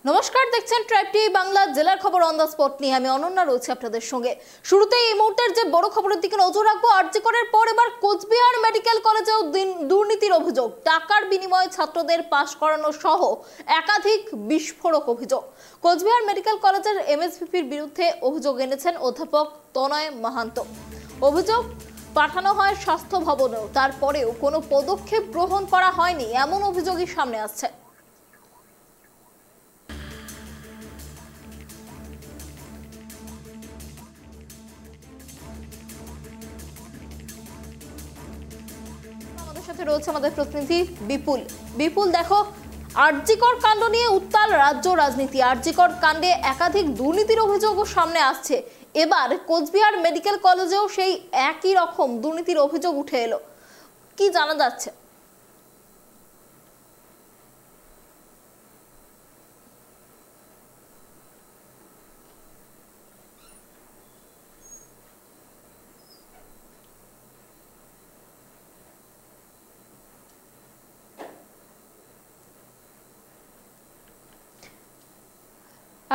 নমস্কার, দেখছেন tribe TV Bangla. জেলার খবর অন দ্য স্পট নিয়ে আমি অনন্যা রয়েছে আপনাদের সঙ্গে। শুরুতেই এই মুহূর্তের যে বড় খবরের দিকে নজর রাখবো। আরজি করের পর এবার কোচবিহার মেডিকেল কলেজেও দুর্নীতির অভিযোগ। টাকার বিনিময়ে ছাত্রদের পাশ করানো সহ একাধিক বিস্ফোরক অভিযোগ। কোচবিহার মেডিকেল কলেজের এমএসভিপির বিরুদ্ধে অভিযোগ এনেছেন অধ্যাপক তনয় মাহান্ত। অভিযোগ পাঠানো হয় স্বাস্থ্য ভবনেও, তারপরেও কোনো পদক্ষেপ গ্রহণ করা হয়নি, এমন অভিযোগই সামনে আসছে। সাথে রয়েছে আমাদের প্রতিনিধি বিপুল। বিপুল, দেখো, আরজিকর কাণ্ড নিয়ে উত্তাল রাজ্য রাজনীতি। আরজিকর কাণ্ডে একাধিক দুর্নীতির অভিযোগও সামনে আসছে। এবার কোচবিহার মেডিকেল কলেজেও সেই একই রকম দুর্নীতির অভিযোগ উঠে এলো। কি জানা যাচ্ছে?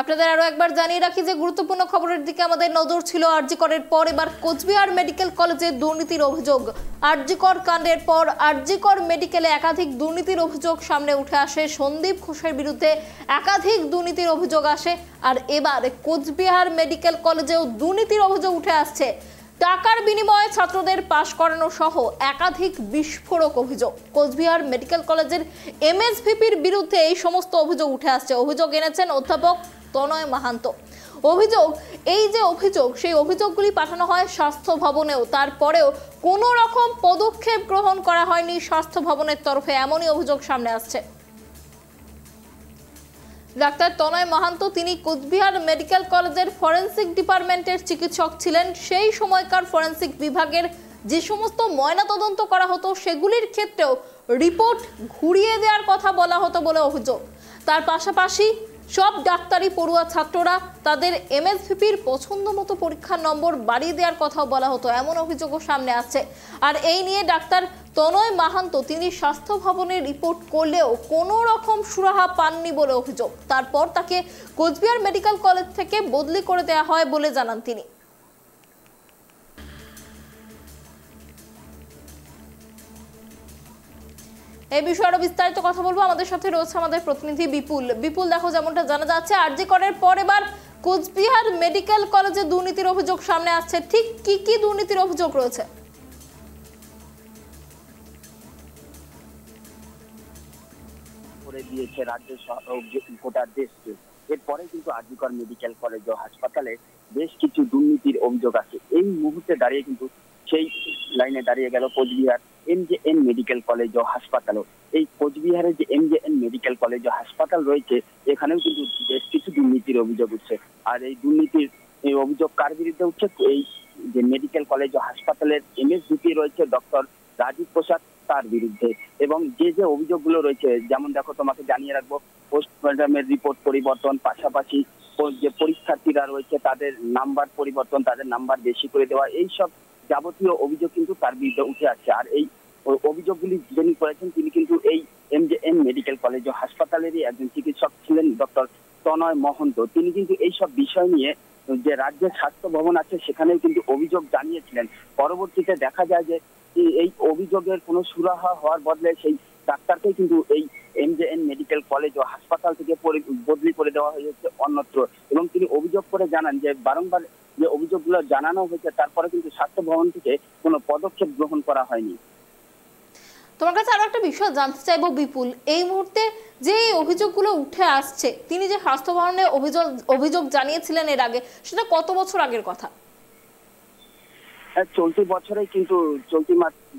আপনাদের আরো একবার জানিয়ে রাখি যে গুরুত্বপূর্ণ খবরের দিকে আমাদের নজর ছিল। আরজি করের পর এবার কোচবিহার মেডিকেল কলেজে দুর্নীতির অভিযোগ। আরজি কর কাণ্ডের পর আরজি কর মেডিকেলে একাধিক দুর্নীতির অভিযোগ সামনে উঠে আসে। সন্দীপ ঘোষের বিরুদ্ধে একাধিক দুর্নীতির অভিযোগ আসে। আর এবার কোচবিহার মেডিকেল কলেজেও দুর্নীতির অভিযোগ উঠে আসছে। টাকার বিনিময়ে ছাত্রদের পাশ করানো সহ একাধিক বিস্ফোরক অভিযোগ। কোচবিহার মেডিকেল কলেজের এমএসভিপির বিরুদ্ধে এই সমস্ত অভিযোগ উঠে আসছে। অভিযোগ এনেছেন অধ্যাপক তনয় মাহান্ত। অভিযোগ, এই যে অভিযোগ, সেই অভিযোগগুলি পাঠানো হয় স্বাস্থ্য ভবনেও, তারপরেও কোনো রকম পদক্ষেপ গ্রহণ করা হয়নি স্বাস্থ্য ভবনের তরফে, এমনই অভিযোগ সামনে আসছে। ডাক্তার তনয় মাহান্ত, তিনি কোচবিহার মেডিকেল কলেজের ফরেন্সিক ডিপার্টমেন্টের চিকিৎসক ছিলেন। সেই সময়কার ফরেন্সিক বিভাগের যে সমস্ত ময়নাতদন্ত করা হতো সেগুলির ক্ষেত্রেও রিপোর্ট ঘুরিয়ে দেওয়ার কথা বলা হতো বলে অভিযোগ। তার পাশাপাশি সব ডাক্তারি পড়ুয়া ছাত্ররা তাদের এমএসভিপির পছন্দ মতো পরীক্ষার নম্বর বাড়িয়ে দেওয়ার কথাও বলা হতো, এমন অভিযোগও সামনে আসছে। আর এই নিয়ে ডাক্তার তনয় মাহান্ত তিনি স্বাস্থ্য ভবনে রিপোর্ট করলেও কোনো রকম সুরাহা পাননি বলে অভিযোগ। তারপর তাকে কোচবিহার মেডিকেল কলেজ থেকে বদলি করে দেওয়া হয় বলে জানান তিনি। এই বিষয়ে আরো বিস্তারিত কথা বলবো। আমাদের সাথে রয়েছে আমাদের প্রতিনিধি বিপুল। বিপুল, দেখো, যেমনটা জানা যাচ্ছে আরজি করের পর এবার কোচবিহার মেডিকেল কলেজে দুর্নীতির অভিযোগ সামনে আসছে। ঠিক কি কি দুর্নীতির অভিযোগ রয়েছে? করে দিয়েছে রাজ্য গোটা দেশকে। এরপরে কিন্তু আরজি কর মেডিকেল কলেজ ও হাসপাতালে বেশ কিছু দুর্নীতির অভিযোগ আছে। এই মুহূর্তে দাঁড়িয়ে কিন্তু সেই লাইনে দাঁড়িয়ে গেল কোচবিহার এমজেএন মেডিকেল কলেজ ও হাসপাতালও। এই কোচবিহারে যে এমজেএন মেডিকেল কলেজ ও হাসপাতাল রয়েছে, এখানেও কিন্তু বেশ কিছু দুর্নীতির অভিযোগ উঠছে। আর এই দুর্নীতির অভিযোগ কার বিরুদ্ধে উঠছে? এই যে মেডিকেল কলেজ ও হাসপাতালের এমএসভিপি রয়েছে ডক্টর রাজীব প্রসাদ, তার বিরুদ্ধে। এবং যে যে অভিযোগগুলো রয়েছে, যেমন দেখো, তোমাকে জানিয়ে রাখবো, পোস্টমর্টমের রিপোর্ট পরিবর্তন, পাশাপাশি যে পরীক্ষার্থীরা রয়েছে তাদের নাম্বার পরিবর্তন, তাদের নাম্বার বেশি করে দেওয়া, এই সব যাবতীয় অভিযোগ কিন্তু তার বিরুদ্ধে উঠে আসছে। আর এই অভিযোগগুলি যিনি করেছেন তিনি কিন্তু এই এমজেএন মেডিকেল কলেজ ও হাসপাতালেরই একজন চিকিৎসক ছিলেন, ডক্টর তনয় মহন্ত। তিনি কিন্তু এইসব বিষয় নিয়ে যে রাজ্যের স্বাস্থ্য ভবন আছে সেখানেও কিন্তু অভিযোগ জানিয়েছিলেন। পরবর্তীতে দেখা যায় যে এই অভিযোগের কোনো সুরাহা হওয়ার বদলে সেই ডাক্তারকে কিন্তু এই এমজেএন মেডিকেল কলেজ ও হাসপাতাল থেকে বদলি করে দেওয়া হয়েছে অন্যত্র। এবং তিনি অভিযোগ করে জানান যে বারংবার যে অভিযোগগুলো জানানো হয়েছে তারপরে কিন্তু স্বাস্থ্য ভবন থেকে কোনো পদক্ষেপ গ্রহণ করা হয়নি। তোমার কাছে আরো একটা বিষয় জানতে চাইবো বিপুল, এই মুহূর্তে যে অভিযোগগুলো উঠে আসছে, তিনি যে স্বাস্থ্য ভবনে অভিযোগ জানিয়েছিলেন এর আগে, সেটা কত বছর আগের কথা? চলতি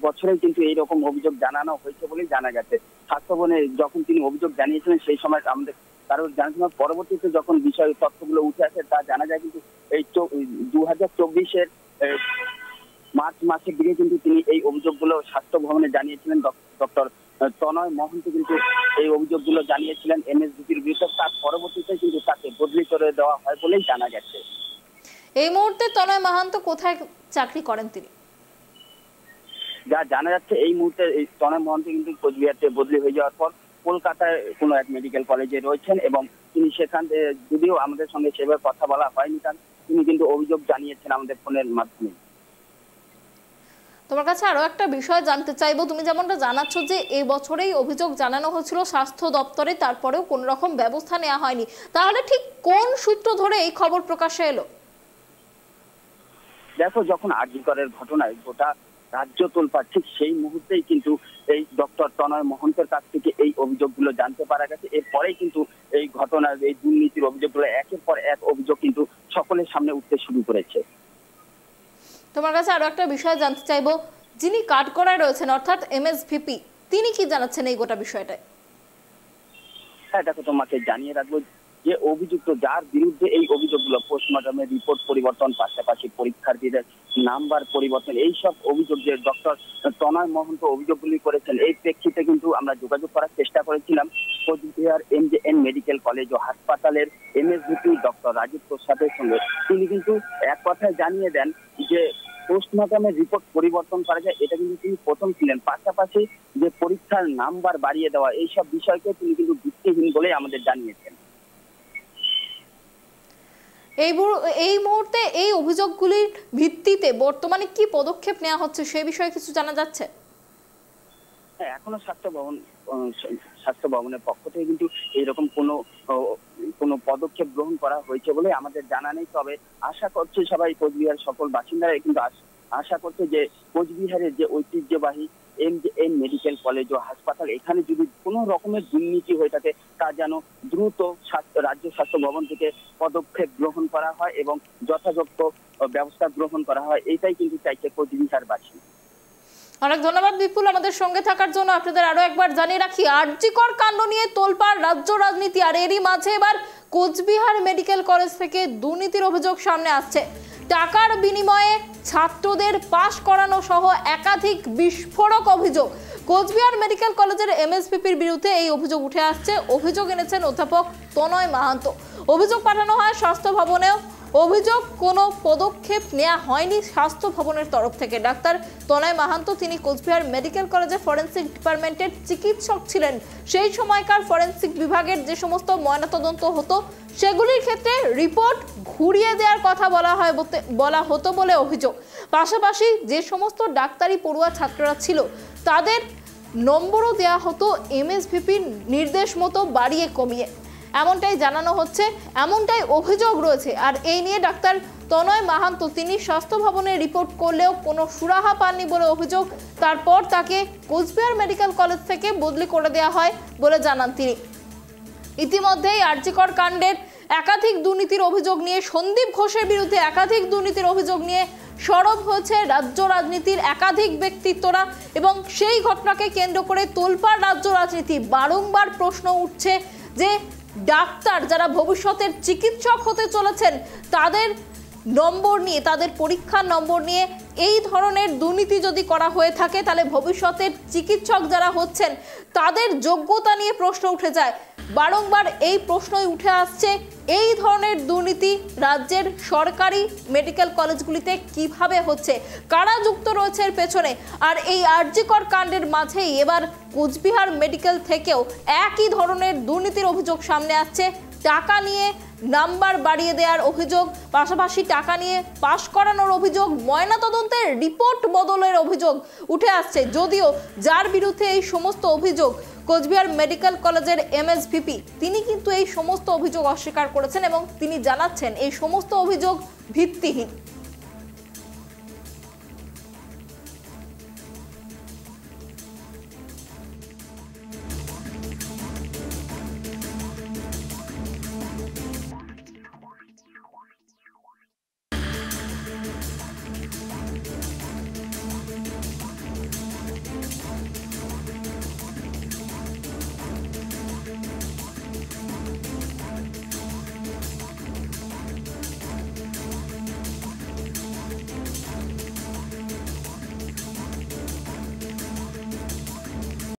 বছরেই কিন্তু এইরকম অভিযোগ জানানো হয়েছে বলেই জানা গেছে। স্বাস্থ্য ভবনে যখন তিনি অভিযোগ জানিয়েছিলেন সেই সময় আমাদের কারোর জানাশোনা, পরবর্তীতে যখন বিষয় তথ্যগুলো উঠে আসে তা জানা যায় কিন্তু এই 2024-এর মার্চ মাসের দিকে কিন্তু তিনি এই অভিযোগগুলো স্বাস্থ্য ভবনে জানিয়েছিলেন। ডক্টর তনয় মহন্ত কিন্তু এই অভিযোগগুলো জানিয়েছিলেন এমএসভিপির বিরুদ্ধে। তার পরবর্তীতে কিন্তু তাকে বদলি করে দেওয়া হয় বলেই জানা গেছে। এই মুহূর্তে তনয় মাহান্ত কোথায় চাকরি করেন তিনি? যা জানা যাচ্ছে এই মুহূর্তে তনয় মহন্ত কিন্তু কোচবিহার থেকে বদলি হয়ে যাওয়ার পর কলকাতায় কোনো এক মেডিকেল কলেজে রয়েছেন এবং তিনি সেখান থেকে, যদিও আমাদের সঙ্গে সেভাবে কথা বলা হয়নি, তিনি কিন্তু অভিযোগ জানিয়েছেন আমাদের ফোনের মাধ্যমে। তোমার কাছে আরো একটা বিষয় জানতে চাইবো, তুমি যেমনটা জানাচ্ছ যে এই বছরেই অভিযোগ জানানো হয়েছিল স্বাস্থ্য দপ্তরে, তারপরেও কোনো রকম ব্যবস্থা নেওয়া হয়নি, তাহলে ঠিক কোন সূত্র ধরে এই খবর প্রকাশ্যে এলো? দেখো, যখন আরজিকরের ঘটনায় গোটা রাজ্য তোলপাড়, ঠিক সেই মুহূর্তেই কিন্তু এই ডক্টর তনয় মহন্তের কাছ থেকে এই অভিযোগগুলো জানতে পারা গেছে। এরপরেই কিন্তু এই ঘটনার, এই দুর্নীতির অভিযোগগুলো একের পর এক অভিযোগ কিন্তু সকলের সামনে উঠতে শুরু করেছে। তোমার কাছে আরো একটা বিষয় জানতে চাইবো, যিনি কাঠগড়ায় রয়েছেন অর্থাৎ এমএসভিপি, তিনি কি জানাচ্ছেন এই গোটা বিষয়টায়? হ্যাঁ দেখো, তোমাকে জানিয়ে রাখবো যে অভিযুক্ত যার বিরুদ্ধে এই অভিযোগগুলো, পোস্টমর্টমের রিপোর্ট পরিবর্তন, পাশাপাশি পরীক্ষার্থীদের নাম্বার পরিবর্তন, এইসব অভিযোগ যে ডক্টর তনয় মহন্ত অভিযোগগুলি করেছেন, এই প্রেক্ষিতে কিন্তু আমরা যোগাযোগ করার চেষ্টা করেছিলাম কোচবিহার এমজেএন মেডিকেল কলেজ ও হাসপাতালের এমএসভিপি ডক্টর রাজীব প্রসাদের সঙ্গে। তিনি কিন্তু এক কথায় জানিয়ে দেন যে পোস্টমর্টমের রিপোর্ট পরিবর্তন করা যায়, এটা কিন্তু তিনি প্রথম ছিলেন। পাশাপাশি যে পরীক্ষার নাম্বার বাড়িয়ে দেওয়া, এইসব বিষয়কে তিনি কিন্তু ভিত্তিহীন বলে আমাদের জানিয়েছেন। এই মুহূর্তে এই অভিযোগগুলির ভিত্তিতে বর্তমানে কি পদক্ষেপ নেওয়া হচ্ছে সে বিষয়ে কিছু জানা যাচ্ছে? হ্যাঁ, এখনো স্বাস্থ্য ভবনের পক্ষ থেকে কিন্তু এইরকম কোনো পদক্ষেপ গ্রহণ করা হয়েছে বলে আমাদের জানা নেই। তবে আশা করছে সবাই, কোচবিহার সকল বাসিন্দারা কিন্তু আশা করছে যে কোচবিহারের যে ঐতিহ্যবাহী এমজেএন মেডিকেল কলেজ ও হাসপাতাল, এখানে যদি কোনো রকমের দুর্নীতি হয়ে থাকে তা যেন দ্রুত রাজ্য স্বাস্থ্য ভবন থেকে পদক্ষেপ গ্রহণ করা হয় এবং যথাযথ ব্যবস্থা গ্রহণ করা হয়, এটাই কিন্তু চাইছে কোচবিহারবাসী। অনেক ধন্যবাদ বিপুল আমাদের সঙ্গে থাকার জন্য। আপনাদের আরো একবার জানিয়ে রাখি, আরজিকর কাণ্ড নিয়ে তোলপাড় রাজ্য রাজনীতি, আর এরই মাঝে এবার কোচবিহার মেডিকেল কলেজ থেকে দুর্নীতির অভিযোগ সামনে আসছে। টাকার বিনিময়ে ছাত্রদের পাশ করানো সহ একাধিক বিস্ফোরক অভিযোগ। কোচবিহার মেডিকেল কলেজের এমএসভিপির বিরুদ্ধে এই অভিযোগ উঠে আসছে। অভিযোগ এনেছেন অধ্যাপক তনয় মাহান্ত। অভিযোগ পাঠানো হয় স্বাস্থ্য ভবনেও। অভিযোগ কোনো পদক্ষেপ নেওয়া হয়নি স্বাস্থ্য ভবনের তরফ থেকে। ডাক্তার তনয় মাহান্ত তিনি কোচবিহার মেডিকেল কলেজে ফরেন্সিক ডিপার্টমেন্টের চিকিৎসক ছিলেন। সেই সময়কার ফরেন্সিক বিভাগের যে সমস্ত ময়নাতদন্ত হতো সেগুলির ক্ষেত্রে রিপোর্ট ঘুরিয়ে দেওয়ার কথা বলা হতো বলে অভিযোগ। পাশাপাশি যে সমস্ত ডাক্তারি পড়ুয়া ছাত্ররা ছিল তাদের নম্বরও দেওয়া হতো এমএসভিপির নির্দেশ মতো বাড়িয়ে কমিয়ে, এমনটাই জানানো হচ্ছে, এমনটাই অভিযোগ রয়েছে। আর এই নিয়ে ডাক্তার তনয় মাহান্ত তিনি স্বাস্থ্য ভবনে রিপোর্ট করলেও কোনো সুরাহা পাননি বলে অভিযোগ। তারপর তাকে কোচবিহার মেডিকেল কলেজ থেকে বদলি করে দেওয়া হয় বলে জানান তিনি। ইতিমধ্যেই আরজিকর কাণ্ডের একাধিক দুর্নীতির অভিযোগ নিয়ে, সন্দীপ ঘোষের বিরুদ্ধে একাধিক দুর্নীতির অভিযোগ নিয়ে সরব হয়েছে রাজ্য রাজনীতির একাধিক ব্যক্তিত্বরা এবং সেই ঘটনাকে কেন্দ্র করে তোলপাড় রাজ্য রাজনীতি। বারংবার প্রশ্ন উঠছে যে ডাক্তার যারা ভবিষ্যতের চিকিৎসক হতে চলেছেন তাদের নম্বর নিয়ে, তাদের পরীক্ষার নম্বর নিয়ে এই ধরনের দুর্নীতি যদি করা হয়ে থাকে তাহলে ভবিষ্যতের চিকিৎসক যারা হচ্ছেন তাদের যোগ্যতা নিয়ে প্রশ্ন উঠে যায়। বারংবার এই প্রশ্নই উঠে আসছে, এই ধরনের দুর্নীতি রাজ্যের সরকারি মেডিকেল কলেজগুলিতে কিভাবে হচ্ছে, কারা যুক্ত রয়েছে এর পেছনে। আর এই আরজিকর কাণ্ডের মাঝেই এবার কোচবিহার মেডিকেল থেকেও একই ধরনের দুর্নীতির অভিযোগ সামনে আসছে। টাকা নিয়ে নাম্বার বাড়িয়ে দেওয়ার অভিযোগ, পাশাপাশি টাকা নিয়ে পাশ করানোর অভিযোগ, ময়নাতদন্তের রিপোর্ট বদলের অভিযোগ উঠে আসছে। যদিও যার বিরুদ্ধে এই সমস্ত অভিযোগ, কোচবিহার মেডিকেল কলেজের এমএসভিপি, তিনি কিন্তু এই সমস্ত অভিযোগ অস্বীকার করেছেন এবং তিনি জানাচ্ছেন এই সমস্ত অভিযোগ ভিত্তিহীন।